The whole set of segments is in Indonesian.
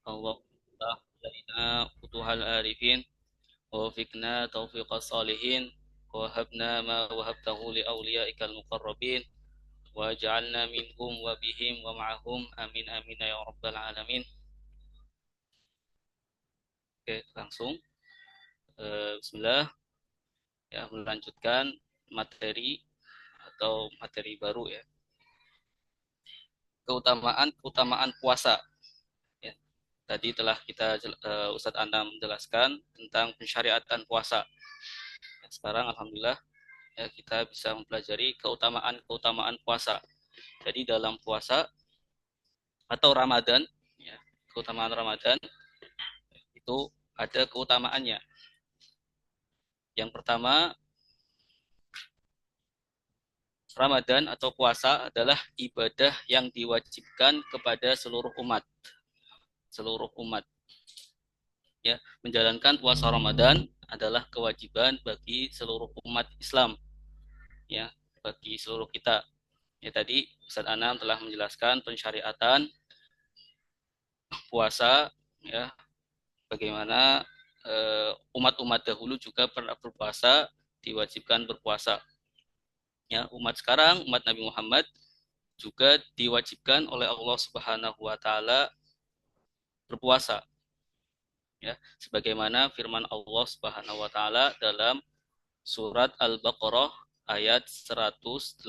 Allahumma lana futuhal arifin wa fikna taufiqas salihin wa habna ma wahabtahu li awliyaikal muqarrabin wa ja'alna minhum wa bihim wa ma'ahum amin amin ya rabbal alamin. Oke, langsung bismillah ya, melanjutkan materi atau materi baru ya, keutamaan puasa ya. Tadi telah Ustadz Anam menjelaskan tentang pensyariatan puasa. Sekarang alhamdulillah ya, kita bisa mempelajari keutamaan puasa. Jadi dalam puasa atau Ramadan ya, keutamaan Ramadan itu ada keutamaannya. Yang pertama, Ramadan atau puasa adalah ibadah yang diwajibkan kepada seluruh umat. Seluruh umat ya, menjalankan puasa Ramadan adalah kewajiban bagi seluruh umat Islam ya, bagi seluruh kita. Ya, tadi Ustaz Anam telah menjelaskan pensyariatan puasa ya, bagaimana umat-umat dahulu juga pernah berpuasa, diwajibkan berpuasa. Ya, umat sekarang, umat Nabi Muhammad juga diwajibkan oleh Allah Subhanahu wa taala berpuasa. Ya, sebagaimana firman Allah Subhanahu wa taala dalam surat Al-Baqarah ayat 183,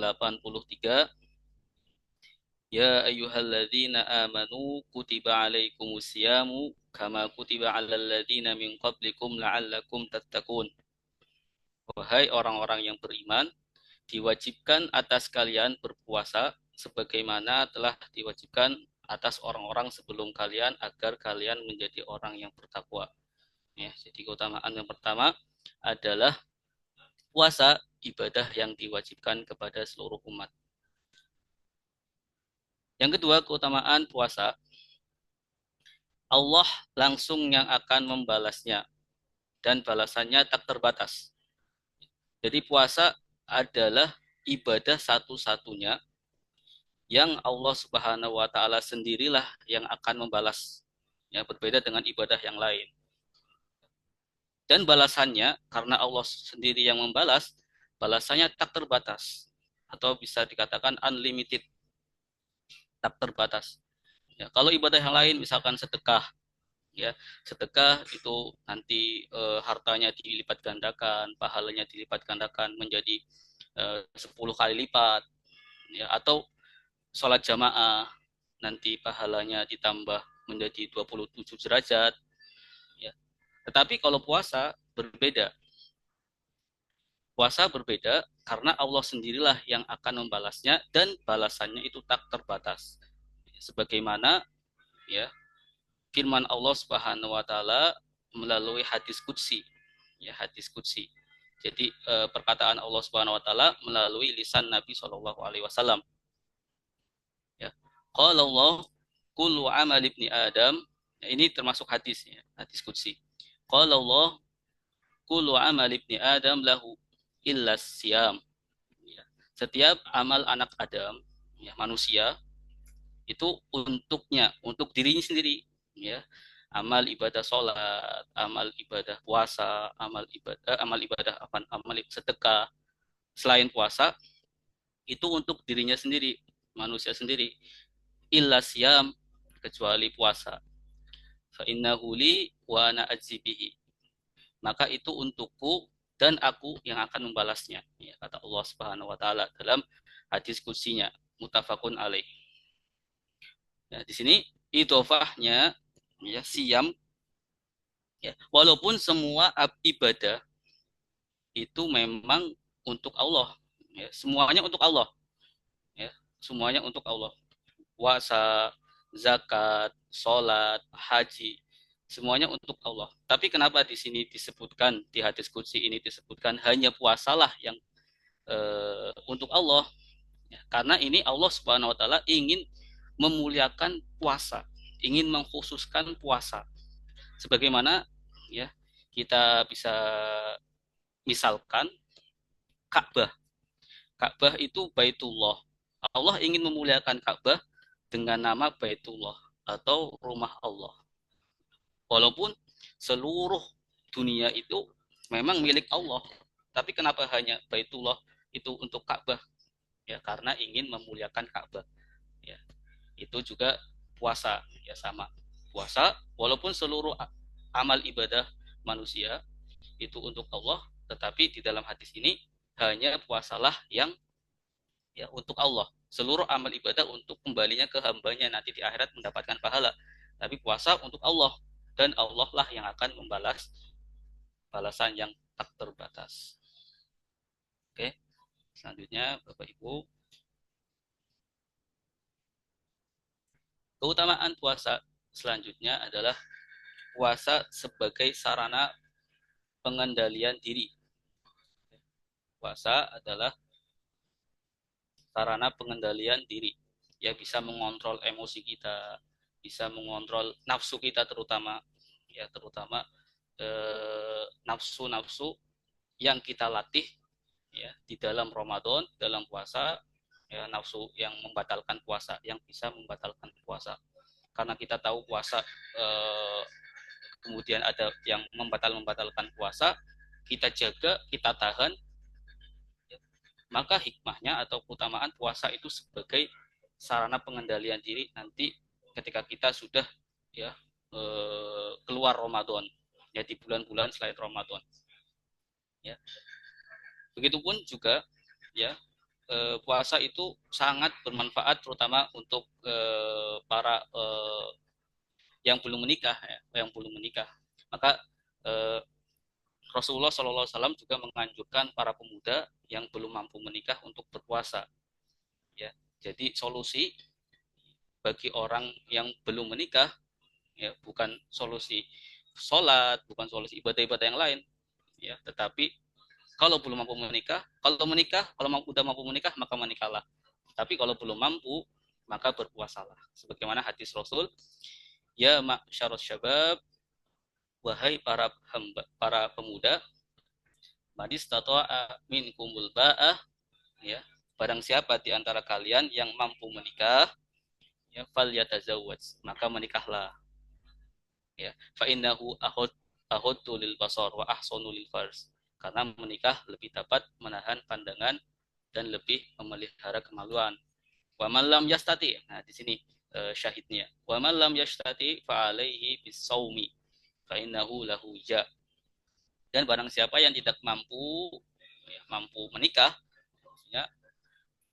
Ya ayyuhalladzina amanu kutiba alaikumusyamu kama kutiba alal ladzina min qablikum la'allakum tattaqun. Wahai orang-orang yang beriman, diwajibkan atas kalian berpuasa sebagaimana telah diwajibkan atas orang-orang sebelum kalian agar kalian menjadi orang yang bertakwa. Ya, jadi keutamaan yang pertama adalah puasa, ibadah yang diwajibkan kepada seluruh umat. Yang kedua, keutamaan puasa, Allah langsung yang akan membalasnya dan balasannya tak terbatas. Jadi puasa adalah ibadah satu-satunya yang Allah Subhanahu wa taala sendirilah yang akan membalas. Ya, berbeda dengan ibadah yang lain. Dan balasannya karena Allah sendiri yang membalas, balasannya tak terbatas atau bisa dikatakan unlimited, tak terbatas. Ya, kalau ibadah yang lain misalkan sedekah, ya sedekah itu nanti hartanya dilipat gandakan, pahalanya dilipat gandakan menjadi 10 kali lipat, ya, atau sholat jamaah nanti pahalanya ditambah menjadi 27 derajat ya. Tetapi kalau puasa berbeda karena Allah sendirilah yang akan membalasnya dan balasannya itu tak terbatas sebagaimana ya firman Allah Subhanahu wa taala melalui hadis qudsi ya, hadis qudsi. Jadi perkataan Allah Subhanahu wa taala melalui lisan Nabi Shallallahu alaihi wasallam ya. Qala Allah kullu amal ibni Adam, ya, ini termasuk hadis ya, hadis qudsi. Qala Allah kullu amal ibni Adam lahu illa siyam. Ya. Setiap amal anak Adam ya, manusia itu untuknya, untuk dirinya sendiri ya. Amal ibadah sholat, amal ibadah puasa, amal ibadah apa, amal sedekah selain puasa itu untuk dirinya sendiri, manusia sendiri. Illa siyam, kecuali puasa. Fa innahu li wa ana ajibihi. Maka itu untukku dan aku yang akan membalasnya. Ya, kata Allah Subhanahu wa taala dalam hadis kursinya, mutafakun alaih. Ya, di sini idofahnya ya siam ya, walaupun semua ibadah itu memang untuk Allah ya, semuanya untuk Allah ya, semuanya untuk Allah. Puasa, zakat, sholat, haji, semuanya untuk Allah. Tapi kenapa di sini disebutkan, di hadis qudsi ini disebutkan hanya puasalah yang untuk Allah? Ya, karena ini Allah Subhanahu wa taala ingin memuliakan puasa, ingin mengkhususkan puasa. Sebagaimana ya kita bisa misalkan Ka'bah. Ka'bah itu Baitullah. Allah ingin memuliakan Ka'bah dengan nama Baitullah atau rumah Allah. Walaupun seluruh dunia itu memang milik Allah, tapi kenapa hanya Baitullah itu untuk Ka'bah? Ya karena ingin memuliakan Ka'bah. Ya, itu juga puasa ya sama. Puasa walaupun seluruh amal ibadah manusia itu untuk Allah, tetapi di dalam hadis ini hanya puasalah yang ya untuk Allah. Seluruh amal ibadah untuk kembalinya ke hambanya nanti di akhirat mendapatkan pahala. Tapi puasa untuk Allah dan Allah lah yang akan membalas balasan yang tak terbatas. Oke, selanjutnya Bapak Ibu, keutamaan puasa selanjutnya adalah puasa sebagai sarana pengendalian diri. Puasa adalah sarana pengendalian diri. Ya bisa mengontrol emosi kita, bisa mengontrol nafsu kita terutama, ya terutama nafsu-nafsu yang kita latih ya di dalam Ramadan, dalam puasa, ya nafsu yang membatalkan puasa, yang bisa membatalkan puasa. Karena kita tahu puasa kemudian ada yang membatalkan puasa, kita jaga, kita tahan, ya, maka hikmahnya atau keutamaan puasa itu sebagai sarana pengendalian diri nanti ketika kita sudah ya keluar Ramadan ya di bulan-bulan selain Ramadan ya. Begitupun juga ya puasa itu sangat bermanfaat terutama untuk para yang belum menikah ya, yang belum menikah. Maka Rasulullah SAW juga menganjurkan para pemuda yang belum mampu menikah untuk berpuasa. Ya, jadi solusi bagi orang yang belum menikah ya bukan solusi sholat, bukan solusi ibadah-ibadah yang lain, ya, tetapi kalau belum mampu menikah, kalau udah mampu menikah maka menikahlah. Tapi kalau belum mampu maka berpuasalah. Sebagaimana hadis Rasul, ya ma'syarus syabab, wahai para pemuda, madis tato'a minkumul ba'ah, ya, barang siapa di antara kalian yang mampu menikah, ya fal yatazawwaj, maka menikahlah. Ya, fa innahu ahudtu lil basar wa ahsanu lil fars. Karena menikah lebih dapat menahan pandangan dan lebih memelihara kemaluan. Wa man lam yastati. Nah, di sini syahidnya. Wa man lam yastati fa alaihi bisaumi fa innahu lahu ja. Dan barang siapa yang tidak mampu ya, mampu menikah, ya,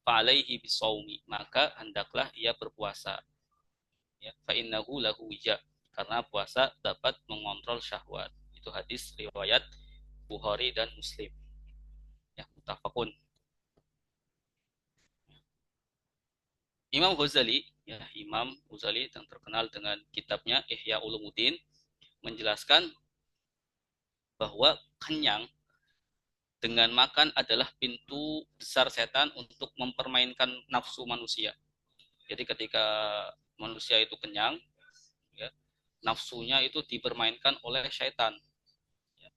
fa alaihi bisaumi, maka hendaklah ia berpuasa. Ya, fa innahu lahu ja. Karena puasa dapat mengontrol syahwat. Itu hadis riwayat Bukhari dan Muslim. Ya, mutafakun. Imam Ghazali yang terkenal dengan kitabnya Ihya Ulumuddin menjelaskan bahwa kenyang dengan makan adalah pintu besar setan untuk mempermainkan nafsu manusia. Jadi ketika manusia itu kenyang, ya, nafsunya itu dipermainkan oleh syaitan, ya,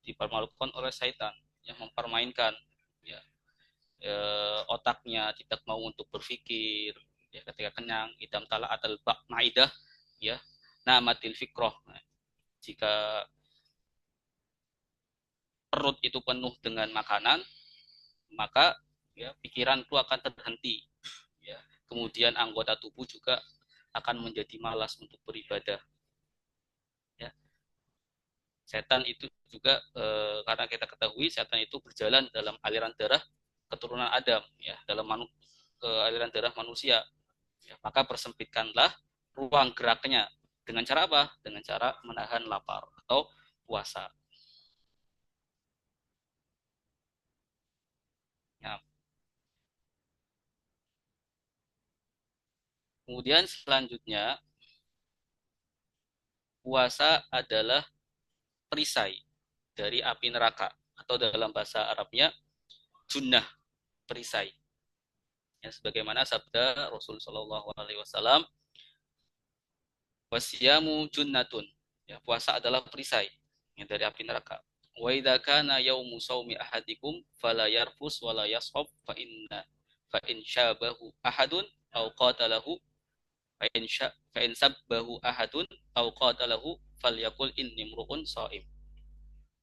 dipermalukan oleh syaitan yang mempermainkan, ya, otaknya tidak mau untuk berpikir, ya ketika kenyang, idam tala atal maidah, ya, namatil fikroh. Nah, jika perut itu penuh dengan makanan, maka ya pikiran itu akan terhenti, ya. Kemudian anggota tubuh juga akan menjadi malas untuk beribadah, ya. Setan itu juga karena kita ketahui setan itu berjalan dalam aliran darah keturunan Adam, ya, dalam aliran darah manusia, ya, maka persempitkanlah ruang geraknya dengan cara apa? Dengan cara menahan lapar atau puasa. Ya. Kemudian selanjutnya puasa adalah perisai dari api neraka atau dalam bahasa Arabnya junnah, perisai. Ya, sebagaimana sabda Rasul Shallallahu Alaihi Wasallam, wasiyamu junnatun. Ya, puasa adalah perisai ya, dari api neraka. Wa idza kana yaumu saumi ahadikum fala yarfus wala yashab fa in syabahu ahadun aw qatalahu fa in sabbahu ahadun aw qatalahu falyakul inni mru'un shaim.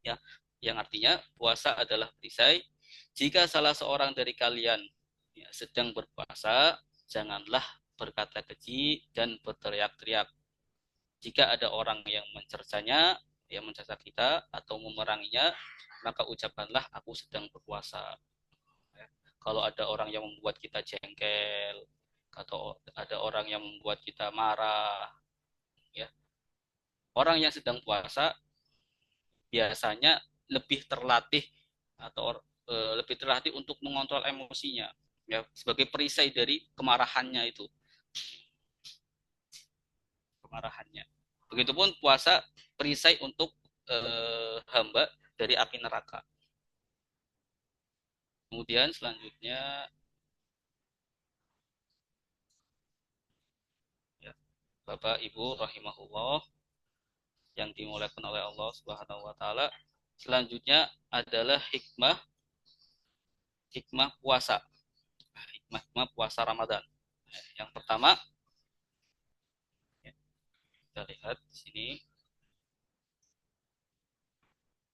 Ya, yang artinya puasa adalah perisai. Jika salah seorang dari kalian ya, sedang berpuasa, janganlah berkata keji dan berteriak-teriak. Jika ada orang yang mencercanya, yang mencerca kita atau memeranginya, maka ucapkanlah aku sedang berpuasa. Ya. Kalau ada orang yang membuat kita jengkel, atau ada orang yang membuat kita marah, ya, orang yang sedang puasa biasanya lebih terlatih atau lebih terlatih untuk mengontrol emosinya, ya, sebagai perisai dari kemarahannya. Begitupun puasa perisai untuk hamba dari api neraka. Kemudian selanjutnya, ya, Bapak Ibu rahimahullah yang dimuliakan oleh Allah Subhanahu wa taala, selanjutnya adalah hikmah puasa. Hikmah puasa Ramadan. Yang pertama, ya, kita lihat di sini,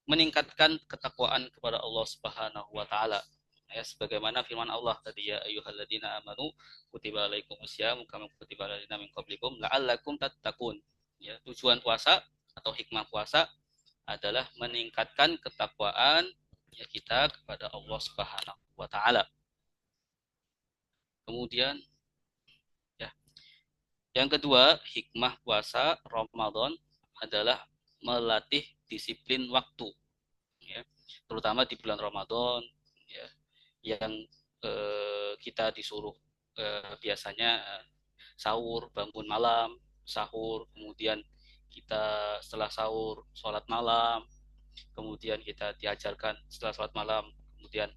meningkatkan ketakwaan kepada Allah Subhanahu wa taala. Ya, sebagaimana firman Allah tadi, ya ayyuhalladzina amanu kutiba alaikumusyamu kama kutiba alal ladzina min qablikum la'allakum tattaqun. Ya, tujuan puasa atau hikmah puasa adalah meningkatkan ketakwaan ya kita kepada Allah Subhanahu wa taala. Kemudian, ya, yang kedua, hikmah puasa Ramadan adalah melatih disiplin waktu, ya, terutama di bulan Ramadan, ya, yang kita disuruh biasanya sahur, bangun malam, sahur, kemudian kita setelah sahur sholat malam, kemudian kita diajarkan setelah sholat malam, kemudian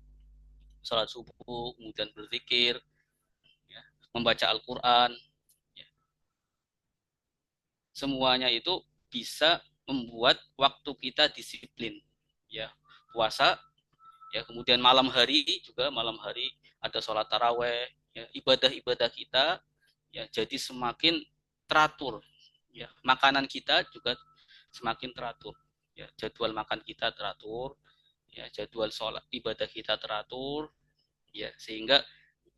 sholat subuh, kemudian berzikir, ya, membaca Al-Quran, ya. Semuanya itu bisa membuat waktu kita disiplin, ya, puasa, ya, kemudian malam hari ada sholat taraweh, ya, ibadah-ibadah kita ya jadi semakin teratur, ya, makanan kita juga semakin teratur, ya, jadwal makan kita teratur, ya, jadwal sholat ibadah kita teratur, ya, sehingga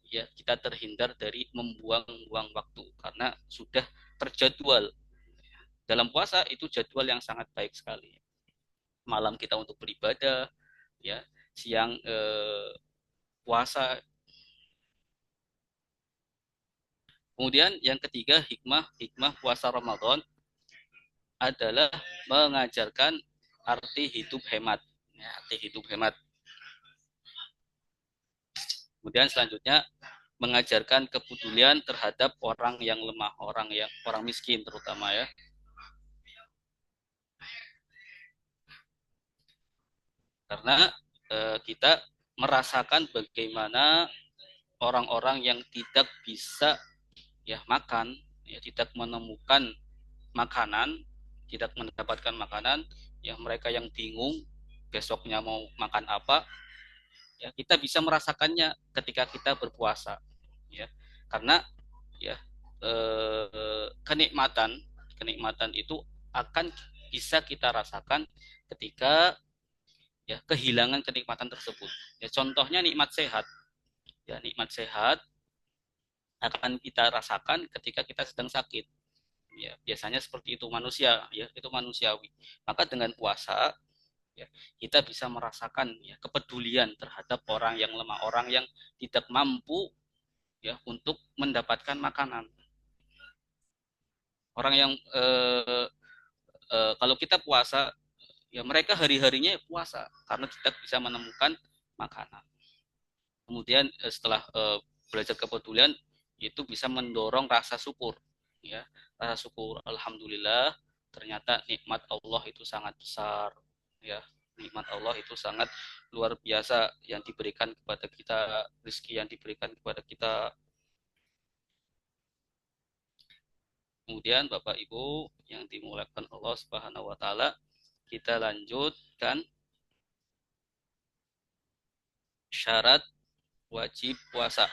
ya kita terhindar dari membuang-buang waktu karena sudah terjadwal. Dalam puasa itu jadwal yang sangat baik sekali. Malam kita untuk beribadah, ya, siang puasa. Kemudian yang ketiga, hikmah hikmah puasa Ramadan adalah mengajarkan arti hidup hemat, ya, arti hidup hemat. Kemudian selanjutnya mengajarkan kepedulian terhadap orang yang lemah, orang miskin terutama, ya. Karena kita merasakan bagaimana orang-orang yang tidak bisa ya makan, ya, tidak menemukan makanan, tidak mendapatkan makanan, ya, mereka yang bingung besoknya mau makan apa, ya, kita bisa merasakannya ketika kita berpuasa, ya, karena ya kenikmatan kenikmatan itu akan bisa kita rasakan ketika ya kehilangan kenikmatan tersebut. Ya, contohnya nikmat sehat, ya, nikmat sehat akan kita rasakan ketika kita sedang sakit, ya, biasanya seperti itu manusia, ya, itu manusiawi. Maka dengan puasa ya kita bisa merasakan ya kepedulian terhadap orang yang lemah, orang yang tidak mampu ya untuk mendapatkan makanan, orang yang kalau kita puasa ya mereka hari-harinya puasa karena tidak bisa menemukan makanan. Kemudian setelah belajar kepedulian itu bisa mendorong rasa syukur, ya, rasa syukur, alhamdulillah ternyata nikmat Allah itu sangat besar, ya, nikmat Allah itu sangat luar biasa yang diberikan kepada kita, rezeki yang diberikan kepada kita. Kemudian Bapak Ibu yang dimuliakan Allah Subhanahu wa taala, kita lanjutkan syarat wajib puasa.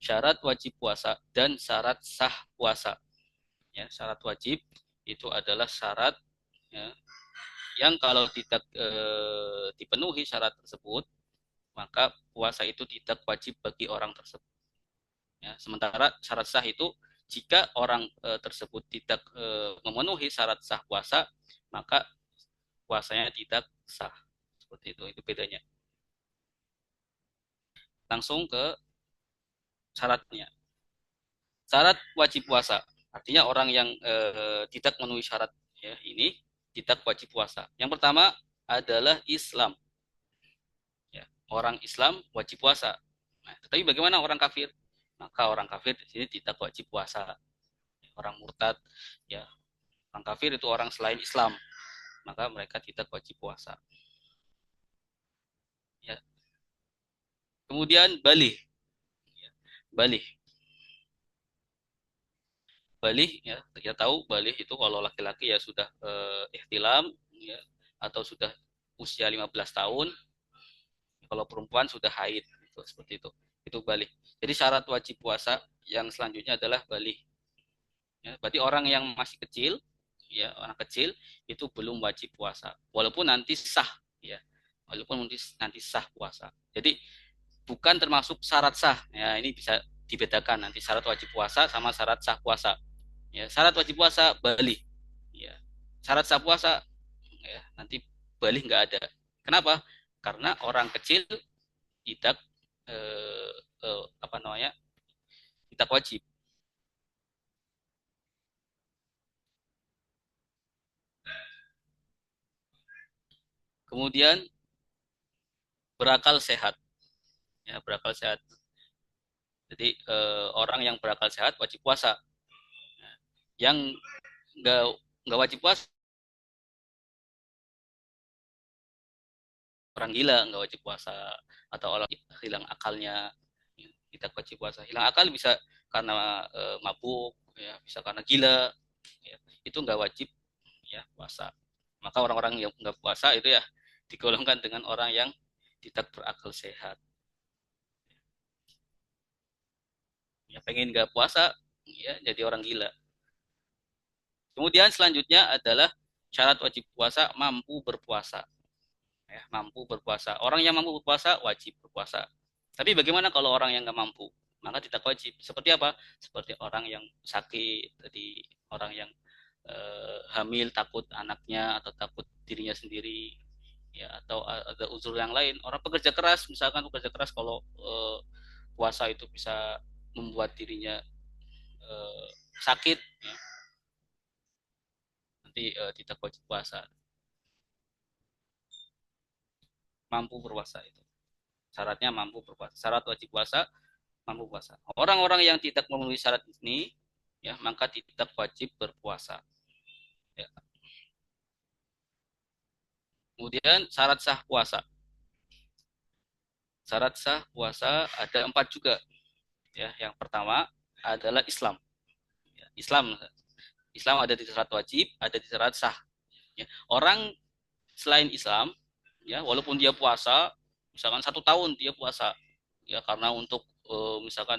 Syarat wajib puasa dan syarat sah puasa. Ya, syarat wajib itu adalah syarat, ya, yang kalau tidak dipenuhi syarat tersebut, maka puasa itu tidak wajib bagi orang tersebut. Ya, sementara syarat sah itu jika orang tersebut tidak memenuhi syarat sah puasa, maka puasanya tidak sah. Seperti itu bedanya. Langsung ke syaratnya. Syarat wajib puasa artinya orang yang tidak memenuhi syarat, ya, ini tidak wajib puasa. Yang pertama adalah Islam. Ya, orang Islam wajib puasa. Nah, tetapi bagaimana orang kafir? Maka orang kafir di sini tidak wajib puasa. Orang murtad, ya, orang kafir itu orang selain Islam, maka mereka tidak wajib puasa. Ya. Kemudian balih, ya. Balih, balih, ya, kita tahu balih itu kalau laki-laki ya sudah ihtilam, ya, atau sudah usia 15 tahun. Kalau perempuan sudah haid, itu seperti itu. Itu balih. Jadi syarat wajib puasa yang selanjutnya adalah balih. Ya, berarti orang yang masih kecil, ya, orang kecil itu belum wajib puasa, walaupun nanti sah, ya, walaupun nanti sah puasa. Jadi bukan termasuk syarat sah. Ya, ini bisa dibedakan nanti syarat wajib puasa sama syarat sah puasa. Ya, syarat wajib puasa balik. Ya, syarat sah puasa, ya, nanti balik nggak ada. Kenapa? Karena orang kecil tidak apa namanya, tidak wajib. Kemudian berakal sehat, ya, berakal sehat. Jadi orang yang berakal sehat wajib puasa. Yang nggak nggak wajib puasa, orang gila nggak wajib puasa, atau orang hilang akalnya tidak wajib puasa. Hilang akal bisa karena mabuk, ya, bisa karena gila, ya, itu nggak wajib, ya, puasa. Maka orang-orang yang nggak puasa itu ya digolongkan dengan orang yang tidak berakal sehat. Ya, pengen nggak puasa, ya, jadi orang gila. Kemudian selanjutnya adalah syarat wajib puasa mampu berpuasa. Ya, mampu berpuasa. Orang yang mampu berpuasa wajib berpuasa. Tapi bagaimana kalau orang yang nggak mampu? Maka tidak wajib. Seperti apa? Seperti orang yang sakit, tadi orang yang hamil takut anaknya atau takut dirinya sendiri, ya, atau ada unsur yang lain. Orang pekerja keras, misalkan pekerja keras, kalau puasa itu bisa membuat dirinya eh, sakit, ya, nanti tidak wajib puasa. Mampu berpuasa itu syaratnya, mampu berpuasa. Syarat wajib puasa mampu puasa. Orang-orang yang tidak memenuhi syarat ini, ya, maka tidak wajib berpuasa. Ya. Kemudian syarat sah puasa. Syarat sah puasa ada 4 juga. Ya, yang pertama adalah Islam. Ya, Islam, Islam ada di syarat wajib, ada di syarat sah. Ya. Orang selain Islam, ya, walaupun dia puasa, misalkan 1 tahun dia puasa, ya, karena untuk misalkan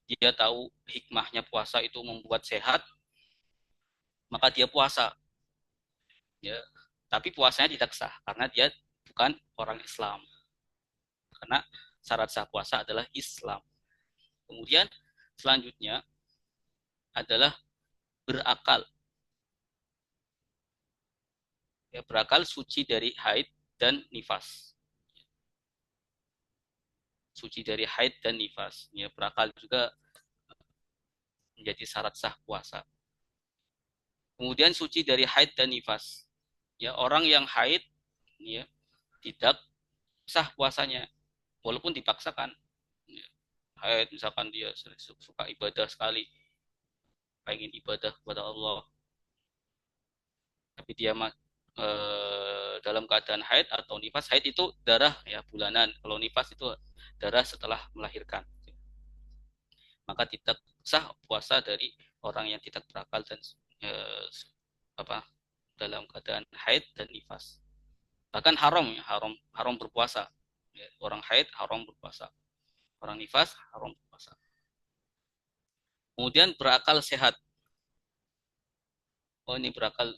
dia tahu hikmahnya puasa itu membuat sehat, maka dia puasa, ya, tapi puasanya tidak sah karena dia bukan orang Islam, karena syarat sah puasa adalah Islam. Kemudian selanjutnya adalah berakal, ya, berakal suci dari haid dan nifas, suci dari haid dan nifas, ya, berakal juga menjadi syarat sah puasa. Kemudian suci dari haid dan nifas, ya, orang yang haid, ya, tidak sah puasanya walaupun dipaksakan, ya. Haid misalkan dia suka ibadah sekali, pengen ibadah kepada Allah, tapi dia dalam keadaan haid atau nifas. Haid itu darah, ya, bulanan. Kalau nifas itu darah setelah melahirkan. Maka tidak sah puasa dari orang yang tidak berakal dan eh, apa dalam keadaan haid dan nifas. Bahkan haram, ya, haram haram berpuasa. Ya, orang haid haram berpuasa. Orang nifas haram berpuasa. Kemudian berakal sehat. Oh, ini berakal,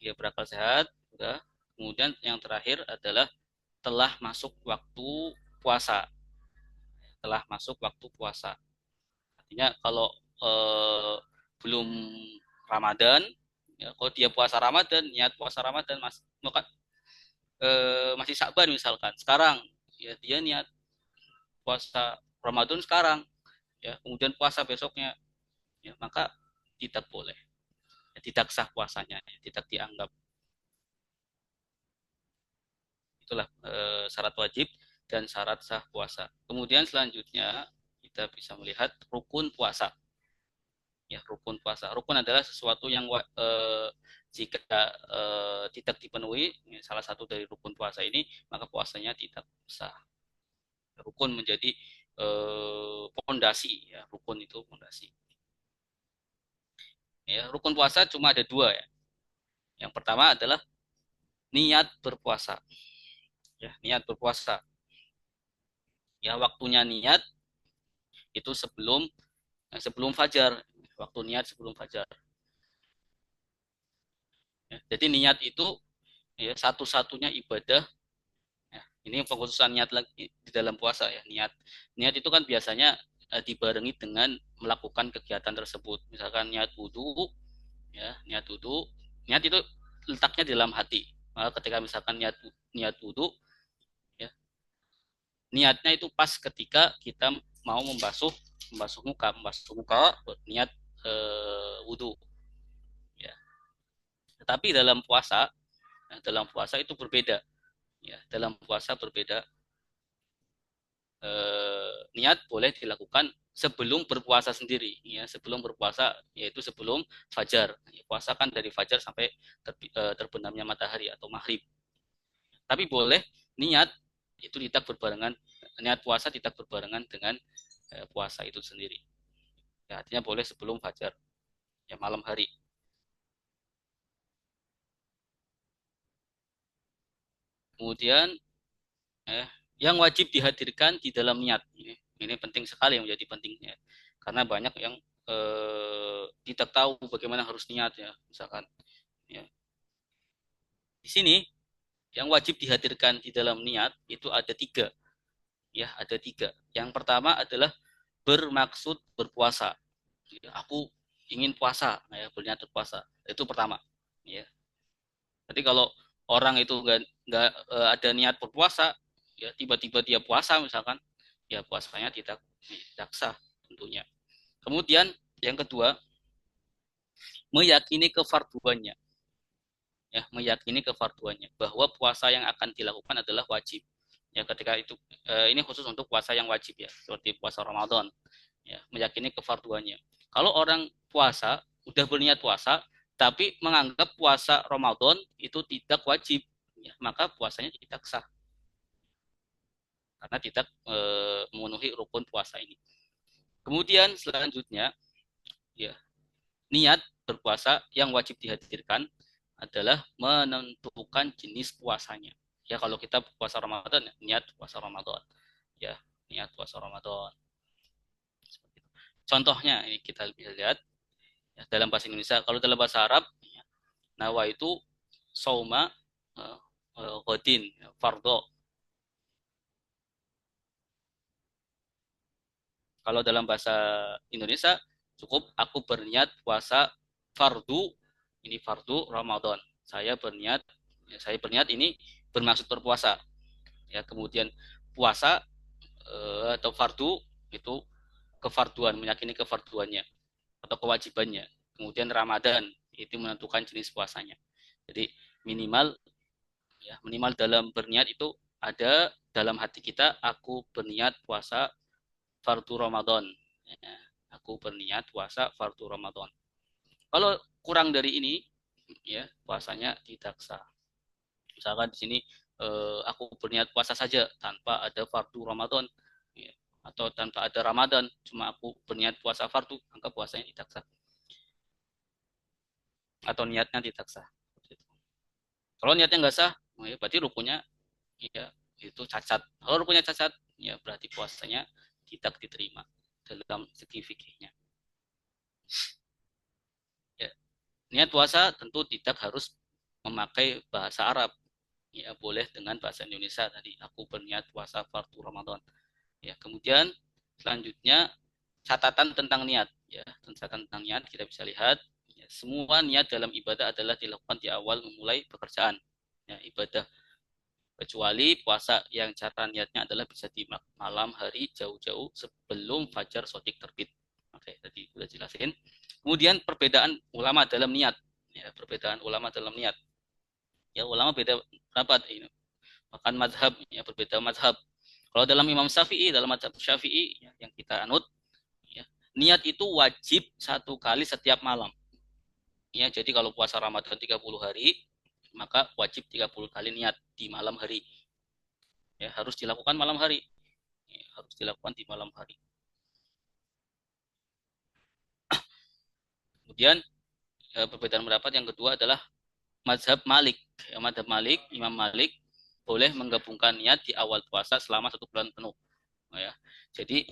ya berakal sehat. Sudah. Kemudian yang terakhir adalah telah masuk waktu puasa. Telah masuk waktu puasa. Artinya kalau eh, belum Ramadan, ya, kalau dia puasa Ramadan, niat puasa Ramadan masih Syakban misalkan. Sekarang ya dia niat puasa Ramadan sekarang, ya kemudian puasa besoknya, ya maka tidak boleh, ya, tidak sah puasanya, ya, tidak dianggap. Itulah syarat wajib dan syarat sah puasa. Kemudian selanjutnya kita bisa melihat rukun puasa. Ya, rukun puasa. Rukun adalah sesuatu yang jika tidak dipenuhi, ya, salah satu dari rukun puasa ini, maka puasanya tidak sah. Rukun menjadi pondasi, ya, rukun itu pondasi. Ya, rukun puasa cuma ada dua ya. Yang pertama adalah niat berpuasa. Ya, niat berpuasa. Ya, waktunya niat itu sebelum fajar. Waktu niat sebelum fajar. Ya, jadi niat itu ya satu-satunya ibadah. Ya, ini pengkhususan niat lagi di dalam puasa ya. Niat itu kan biasanya dibarengi dengan melakukan kegiatan tersebut. Misalkan niat wudhu, ya niat wudhu. Niat itu letaknya di dalam hati. Maka ketika misalkan niat wudhu, ya niatnya itu pas ketika kita mau membasuh muka niat wudhu. Ya. Tetapi dalam puasa itu berbeda. Ya, dalam puasa berbeda. Niat boleh dilakukan sebelum berpuasa sendiri, ya sebelum berpuasa, yaitu sebelum fajar. Ya, puasa kan dari fajar sampai terbenamnya matahari atau maghrib. Tapi boleh niat itu tidak berbarengan, niat puasa tidak berbarengan dengan puasa itu sendiri. Ya, artinya boleh sebelum fajar, ya malam hari. Kemudian yang wajib dihadirkan di dalam niat ini penting sekali, menjadi pentingnya karena banyak yang tidak tahu bagaimana harus niat ya misalkan ya. Di sini yang wajib dihadirkan di dalam niat itu ada tiga, ya ada tiga. Yang pertama adalah bermaksud berpuasa. Ya, aku ingin puasa, ya berniat berpuasa itu pertama, ya. Jadi kalau orang itu nggak ada niat berpuasa, ya tiba-tiba dia puasa misalkan, ya puasanya tidak sah tentunya. Kemudian yang kedua, meyakini kefarduannya, ya meyakini kefarduannya bahwa puasa yang akan dilakukan adalah wajib. Ya ketika itu ini khusus untuk puasa yang wajib ya, seperti puasa Ramadan. Ya, meyakini kefarduannya. Kalau orang puasa udah berniat puasa tapi menganggap puasa Ramadan itu tidak wajib, ya, maka puasanya tidak sah karena tidak memenuhi rukun puasa ini. Kemudian selanjutnya, ya niat berpuasa yang wajib dihadirkan adalah menentukan jenis puasanya. Ya kalau kita puasa Ramadan, ya, niat puasa Ramadan, ya niat puasa Ramadan. Contohnya ini kita bisa lihat ya, dalam bahasa Indonesia. Kalau dalam bahasa Arab, ya, nawa itu sauma godin, ya, fardo. Kalau dalam bahasa Indonesia, cukup aku berniat puasa fardu, ini fardu Ramadan. Saya berniat ini bermaksud berpuasa. Ya, kemudian puasa atau fardu itu kefarduan, meyakini kefarduannya atau kewajibannya. Kemudian Ramadan itu menentukan jenis puasanya. Jadi minimal, ya minimal dalam berniat itu ada dalam hati kita, aku berniat puasa fardu Ramadan, ya, aku berniat puasa fardu Ramadan. Kalau kurang dari ini, ya puasanya tidak sah. Misalkan di sini aku berniat puasa saja tanpa ada fardu Ramadan, ya, atau tanpa ada Ramadan, cuma aku berniat puasa fardu, maka puasanya tidak sah atau niatnya tidak sah. Kalau niatnya nggak sah, ya berarti rukunnya, ya itu cacat. Kalau rukunnya cacat, ya berarti puasanya tidak diterima dalam segi fikihnya. Niat puasa tentu tidak harus memakai bahasa Arab. Ya, boleh dengan bahasa Indonesia tadi. Aku berniat puasa fardu Ramadan. Ya, kemudian selanjutnya catatan tentang niat. Ya, catatan tentang niat kita bisa lihat. Ya, semua niat dalam ibadah adalah dilakukan di awal memulai pekerjaan. Ya, ibadah kecuali puasa yang cara niatnya adalah bisa di malam hari jauh-jauh sebelum fajar sotik terbit. Oke, tadi sudah jelasin. Kemudian perbedaan ulama dalam niat. Ya, perbedaan ulama dalam niat. Ya, ulama beda pendapat ini. Bahkan madhab, ya, berbeda madhab. Kalau dalam Imam Syafi'i, dalam madhab Syafi'i ya, yang kita anut, ya, niat itu wajib satu kali setiap malam. Ya, jadi kalau puasa Ramadan 30 hari, maka wajib 30 kali niat di malam hari. Ya, harus dilakukan malam hari. Ya, harus dilakukan di malam hari. Kemudian perbedaan pendapat yang kedua adalah mazhab Malik. Ya, mazhab Malik, Imam Malik boleh menggabungkan niat di awal puasa selama 1 bulan penuh. Ya, jadi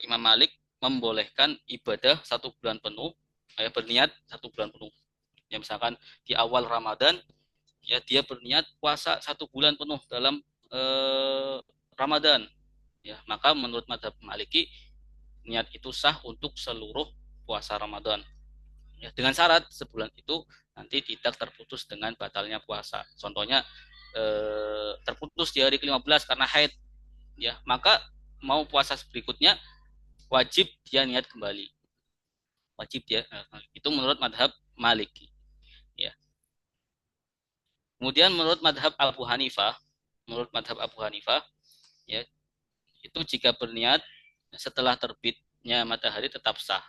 Imam Malik membolehkan ibadah 1 bulan penuh, ya, berniat 1 bulan penuh. Ya, misalkan di awal Ramadan, ya dia berniat puasa 1 bulan penuh dalam Ramadan. Ya, maka menurut mazhab Maliki niat itu sah untuk seluruh puasa Ramadan. Ya, dengan syarat sebulan itu nanti tidak terputus dengan batalnya puasa. Contohnya terputus di hari ke-15 karena haid, ya maka mau puasa berikutnya wajib dia niat kembali. Wajib dia itu menurut madhab Maliki. Ya. Kemudian menurut madhab Abu Hanifah, ya itu jika berniat setelah terbitnya matahari tetap sah.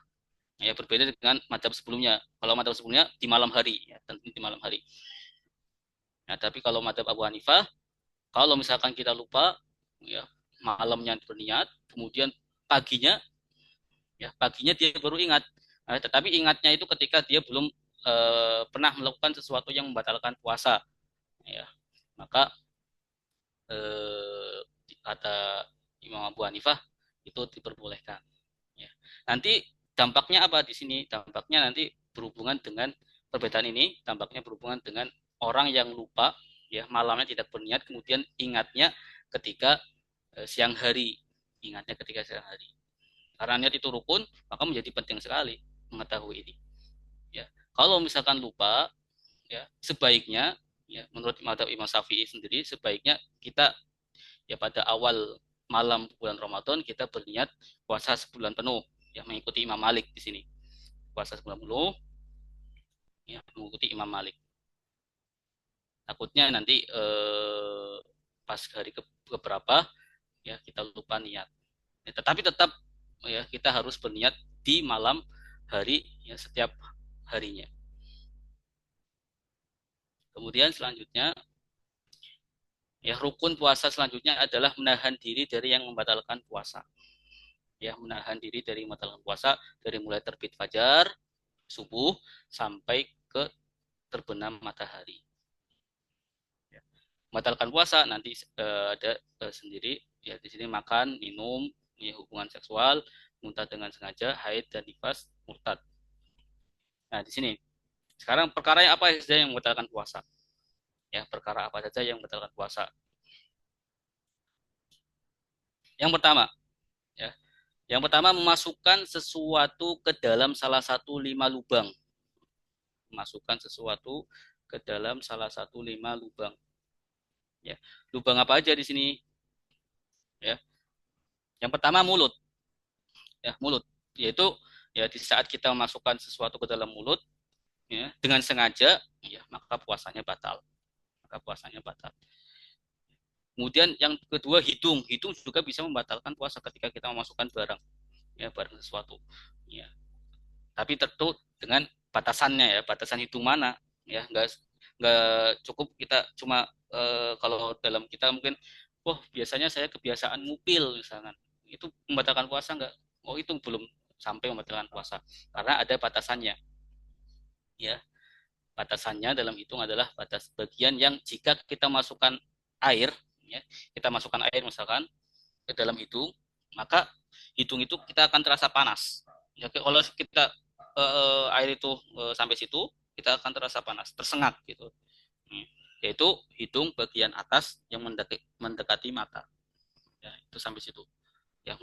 Ya, berbeda dengan madhab sebelumnya. Kalau madhab sebelumnya di malam hari, ya, tentu di malam hari. Nah, tapi kalau madhab Abu Hanifah, kalau misalkan kita lupa, ya malamnya berniat, kemudian paginya, ya paginya dia baru ingat. Nah, tetapi ingatnya itu ketika dia belum pernah melakukan sesuatu yang membatalkan puasa, ya maka kata Imam Abu Hanifah itu diperbolehkan. Ya. Nanti dampaknya apa di sini? Dampaknya nanti berhubungan dengan perbedaan ini, dampaknya berhubungan dengan orang yang lupa, ya malamnya tidak berniat, kemudian ingatnya ketika siang hari, ingatnya ketika siang hari. Karena niat itu rukun, maka menjadi penting sekali mengetahui ini. Ya, kalau misalkan lupa, ya sebaiknya, ya menurut Imam Syafi'i sendiri, sebaiknya kita ya pada awal malam bulan Ramadan kita berniat puasa sebulan penuh, ya mengikuti Imam Malik di sini, puasa sebulan penuh, ya mengikuti Imam Malik. Takutnya nanti pas hari keberapa ya kita lupa niat, ya, tetapi tetap ya kita harus berniat di malam hari, ya setiap harinya. Kemudian selanjutnya, ya rukun puasa selanjutnya adalah menahan diri dari yang membatalkan puasa. Ya, menahan diri dari membatalkan puasa dari mulai terbit fajar, subuh sampai ke terbenam matahari. Ya. Membatalkan puasa nanti ada sendiri, ya di sini makan, minum, ya, hubungan seksual, muntah dengan sengaja, haid dan nifas, murtad. Nah, di sini sekarang perkara yang apa saja yang membatalkan puasa? Ya, perkara apa saja yang membatalkan puasa? Yang pertama, ya, yang pertama memasukkan sesuatu ke dalam salah satu 5 lubang. Memasukkan sesuatu ke dalam salah satu 5 lubang. Ya, lubang apa aja di sini? Ya, yang pertama mulut. Ya, mulut. Yaitu ya di saat kita memasukkan sesuatu ke dalam mulut, ya, dengan sengaja, ya maka puasanya batal. Maka puasanya batal. Kemudian yang kedua hidung. Hidung juga bisa membatalkan puasa ketika kita memasukkan barang, ya barang sesuatu. Ya, tapi tentu dengan batasannya, ya batasan hidung mana, ya nggak cukup kita cuma kalau dalam kita mungkin biasanya saya kebiasaan ngupil misalkan, itu membatalkan puasa nggak? Itu belum sampai membatalkan puasa karena ada batasannya, ya batasannya dalam hitung adalah batas bagian yang jika kita masukkan air, ya kita masukkan air misalkan ke dalam hidung, maka hidung itu kita akan terasa panas, ya kalau kita air itu sampai situ, kita akan terasa panas, tersengat gitu. Yaitu hidung bagian atas yang mendekati mata. Ya, itu sampai situ. Ya,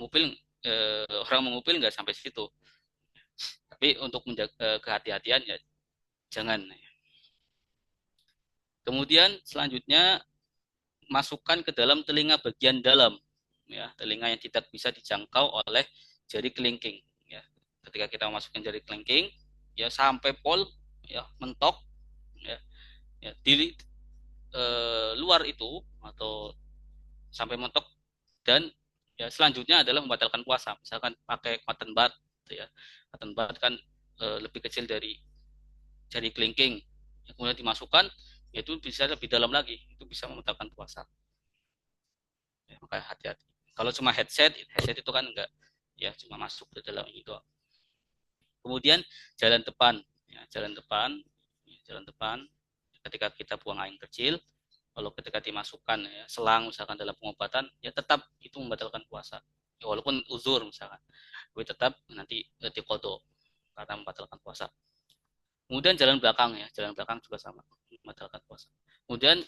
orang mengupil nggak sampai situ. Tapi untuk menjaga kehati-hatian ya jangan. Kemudian selanjutnya masukkan ke dalam telinga bagian dalam, ya, telinga yang tidak bisa dijangkau oleh jari kelingking. Ya, ketika kita masukkan jari kelingking, ya sampai pol, ya mentok, ya, ya di luar itu atau sampai mentok, dan ya selanjutnya adalah membatalkan puasa. Misalkan pakai cotton bud, ya, cotton bud kan lebih kecil dari jari kelingking, ya, kemudian dimasukkan, yaitu bisa lebih dalam lagi, itu bisa membatalkan puasa. Ya, maka hati-hati. Kalau cuma headset itu kan enggak, ya cuma masuk ke dalam itu. Kemudian jalan depan, ya, jalan depan. Ketika kita buang air kecil, kalau ketika dimasukkan, ya, selang misalkan dalam pengobatan, ya tetap itu membatalkan puasa. Ya, walaupun uzur misalkan, tapi tetap nanti dikodok karena membatalkan puasa. Kemudian jalan belakang juga sama, membatalkan puasa. Kemudian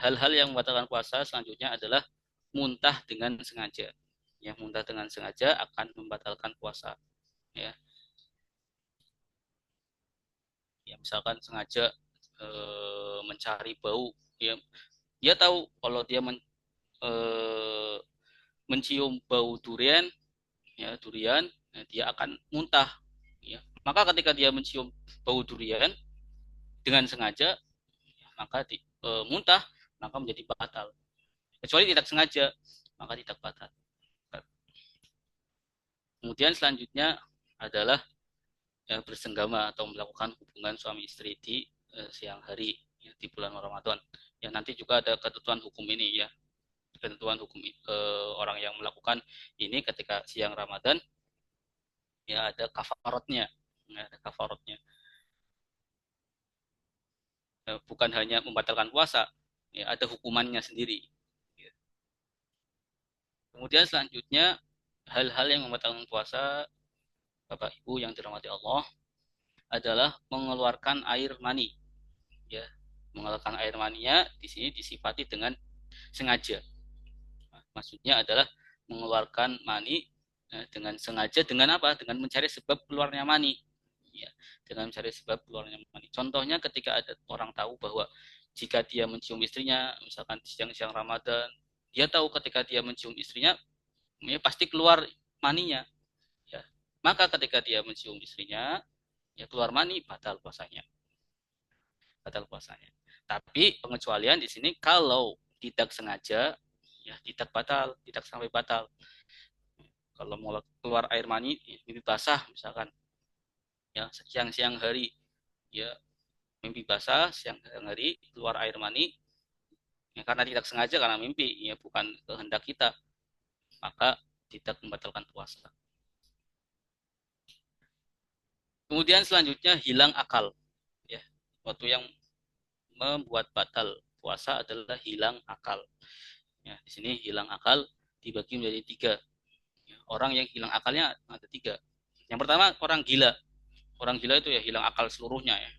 hal-hal yang membatalkan puasa selanjutnya adalah muntah dengan sengaja. Yang muntah dengan sengaja akan membatalkan puasa. Ya, ya misalkan sengaja mencari bau, ya dia tahu kalau dia mencium bau durian, ya durian, ya, dia akan muntah. Ya, maka ketika dia mencium bau durian dengan sengaja, maka muntah, maka menjadi batal. Kecuali tidak sengaja, maka tidak batal. Kemudian selanjutnya adalah ya, bersenggama atau melakukan hubungan suami istri di siang hari, ya, di bulan Ramadan. Ya, nanti juga ada ketentuan hukum ini, ya, ketentuan hukum orang yang melakukan ini ketika siang Ramadan, ya ada kafaratnya, ya, ada kafaratnya. Bukan hanya membatalkan puasa, ya ada hukumannya sendiri. Ya. Kemudian selanjutnya hal-hal yang membatalkan puasa, Bapak Ibu yang dirahmati Allah, adalah mengeluarkan air mani. Ya, mengeluarkan air maninya di sini disifati dengan sengaja. Maksudnya adalah mengeluarkan mani dengan sengaja, dengan apa? Dengan mencari sebab keluarnya mani. Ya, dengan mencari sebab keluarnya mani. Contohnya ketika ada orang tahu bahwa jika dia mencium istrinya, misalkan siang-siang Ramadan, dia tahu ketika dia mencium istrinya, ya pasti keluar maninya. Ya. Maka ketika dia mencium istrinya, ya keluar mani, batal puasanya. Batal puasanya. Tapi pengecualian di sini kalau tidak sengaja, ya tidak batal, tidak sampai batal. Kalau mau keluar air mani, mimpi basah misalkan, ya siang-siang hari, ya mimpi basah siang hari keluar air mani, ya, karena tidak sengaja karena mimpi, ya bukan kehendak kita, maka tidak membatalkan puasa. Kemudian selanjutnya hilang akal, ya, waktu yang membuat batal puasa adalah hilang akal. Ya, di sini hilang akal dibagi menjadi tiga. Ya, orang yang hilang akalnya ada tiga. Yang pertama orang gila. Orang gila itu ya hilang akal seluruhnya, ya.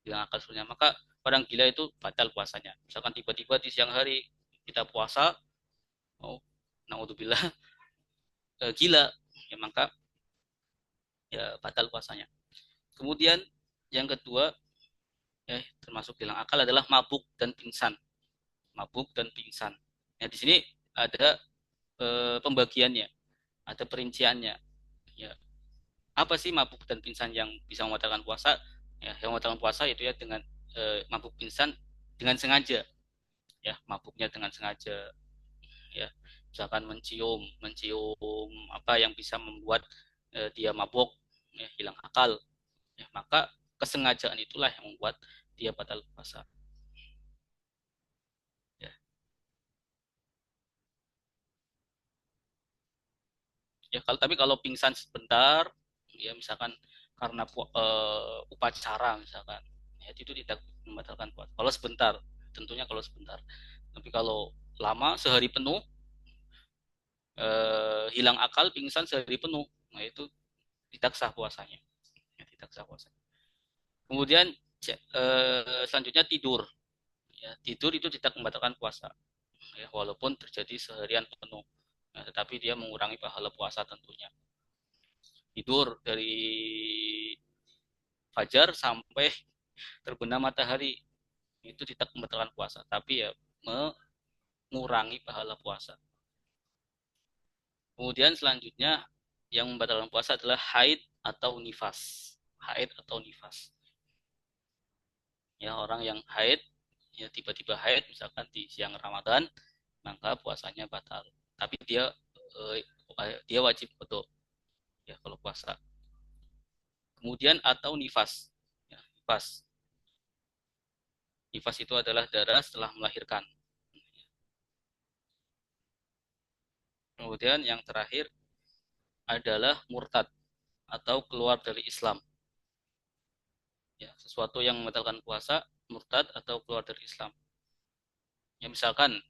Hilang akal seluruhnya. Maka orang gila itu batal puasanya. Misalkan tiba-tiba di siang hari kita puasa, oh, naudzubillah, gila, ya maka ya batal puasanya. Kemudian yang kedua, ya termasuk hilang akal adalah mabuk dan pingsan. Mabuk dan pingsan. Ya di sini ada pembagiannya, ada perinciannya. Ya, apa sih mabuk dan pingsan yang bisa membatalkan puasa? Ya, yang membatalkan puasa itu ya dengan mabuk pingsan dengan sengaja. Ya, mabuknya dengan sengaja. Ya, misalkan mencium, apa yang bisa membuat dia mabuk, ya, hilang akal. Ya, maka kesengajaan itulah yang membuat dia batal puasa. Ya, ya tapi kalau pingsan sebentar, ya misalkan karena upacara misalkan, ya itu tidak membatalkan puasa. Kalau sebentar, tentunya kalau sebentar. Tapi kalau lama sehari penuh, hilang akal, pingsan sehari penuh, nah itu tidak sah puasanya. Ya, tidak sah puasanya. Kemudian selanjutnya tidur. Ya, tidur itu tidak membatalkan puasa. Ya, walaupun terjadi seharian penuh. Ya, tetapi dia mengurangi pahala puasa tentunya. Tidur dari fajar sampai terbenam matahari itu tidak membatalkan puasa, tapi ya mengurangi pahala puasa. Kemudian selanjutnya yang membatalkan puasa adalah haid atau nifas. Haid atau nifas. Ya, orang yang haid, ya tiba-tiba haid misalkan di siang Ramadan, maka puasanya batal. Tapi dia wajib betul ya kalau puasa. Kemudian atau nifas. Ya, nifas. Nifas itu adalah darah setelah melahirkan. Kemudian yang terakhir adalah murtad atau keluar dari Islam. Ya, sesuatu yang membatalkan puasa, murtad atau keluar dari Islam. Ya, misalkan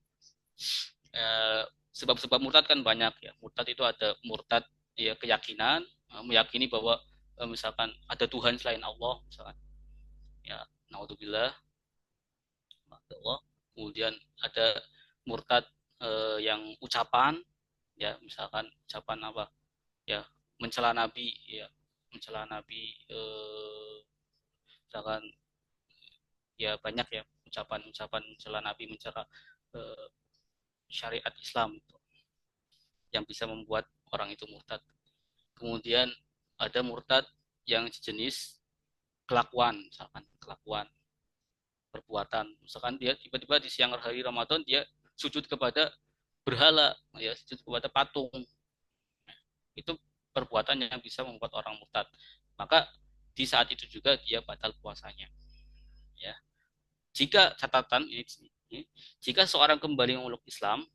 sebab-sebab murtad kan banyak ya. Murtad itu ada murtad ya keyakinan, meyakini bahwa misalkan ada Tuhan selain Allah, misalkan. Ya, naudzubillah, Allah. Kemudian ada murtad yang ucapan, ya misalkan ucapan apa? Ya, mencela Nabi, ya mencela Nabi, misalkan ya banyak ya ucapan-ucapan mencela Nabi, mencela eh, syariat Islam gitu, yang bisa membuat orang itu murtad. Kemudian ada murtad yang sejenis kelakuan, misalkan kelakuan perbuatan, misalkan dia tiba-tiba di siang hari Ramadan dia sujud kepada berhala, ya sujud kepada patung, itu perbuatan yang bisa membuat orang murtad. Maka di saat itu juga dia batal puasanya. Ya, jika catatan ini, jika seorang kembali memeluk Islam,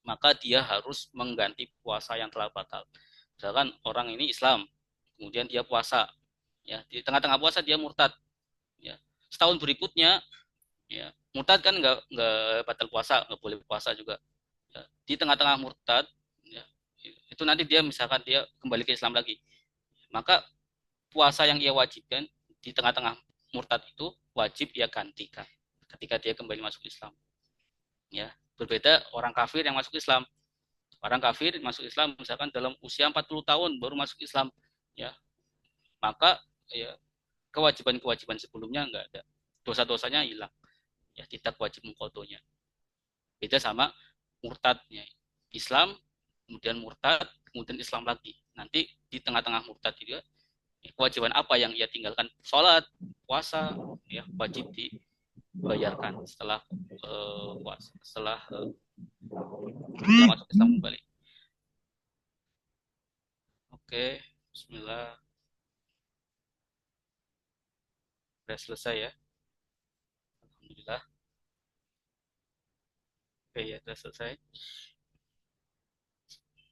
maka dia harus mengganti puasa yang telah batal. Misalkan orang ini Islam, kemudian dia puasa, ya di tengah-tengah puasa dia murtad, ya setahun berikutnya, ya murtad kan nggak batal puasa, nggak boleh puasa juga. Ya, di tengah-tengah murtad, ya, itu nanti dia misalkan dia kembali ke Islam lagi, maka puasa yang ia wajibkan di tengah-tengah murtad itu wajib ia gantikan ketika dia kembali masuk Islam. Ya, berbeda orang kafir yang masuk Islam. Orang kafir masuk Islam misalkan dalam usia 40 tahun baru masuk Islam, ya maka ya kewajiban-kewajiban sebelumnya enggak ada, dosa-dosanya hilang, ya tidak wajib mengkodonya. Beda sama murtadnya, Islam kemudian murtad kemudian Islam lagi, nanti di tengah-tengah murtad juga kewajiban apa yang ia tinggalkan, sholat, puasa, ya wajib dibayarkan setelah puasa, setelah masuk Islam kembali. Oke, Bismillah. Sudah selesai ya. Alhamdulillah. Oke ya, sudah selesai.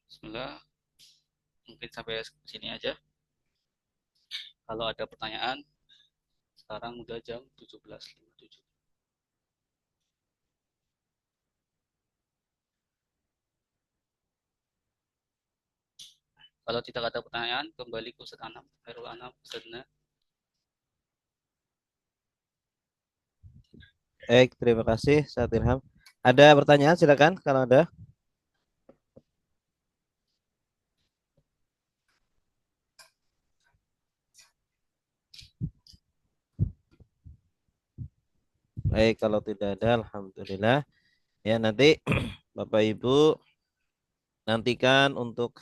Bismillah. Mungkin sampai sini aja. Kalau ada pertanyaan, sekarang udah jam 17.57. Kalau tidak ada pertanyaan, kembali ke Ustaz Anam. Khairul Anam, Ustazna. Baik, terima kasih Ustaz Ilham. Ada pertanyaan silakan kalau ada. Baik, kalau tidak ada, alhamdulillah. Ya, nanti Bapak Ibu nantikan untuk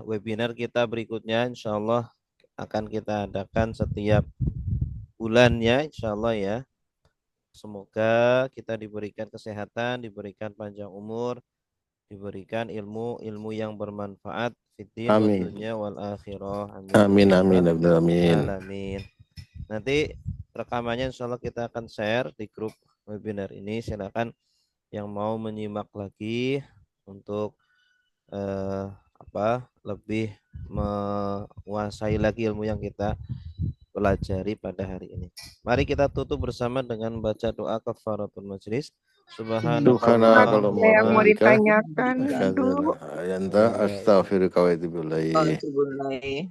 webinar kita berikutnya, insya Allah akan kita adakan setiap bulannya, insya Allah ya. Semoga kita diberikan kesehatan, diberikan panjang umur, diberikan ilmu yang bermanfaat fiddin wa Amin. dunya wal akhirah. Amin. Amin, amin, amin. Alamin. Nanti rekamannya insya Allah kita akan share di grup webinar ini. Silakan yang mau menyimak lagi untuk lebih menguasai lagi ilmu yang kita pelajari pada hari ini. Mari kita tutup bersama dengan baca doa kafaratul majlis. Subhanaka kalau Ada yang mau bihamdika ditanyakan, asyhadu an la ilaha illa anta astaghfiruka wa atubu ilaik. Alhamdulillah.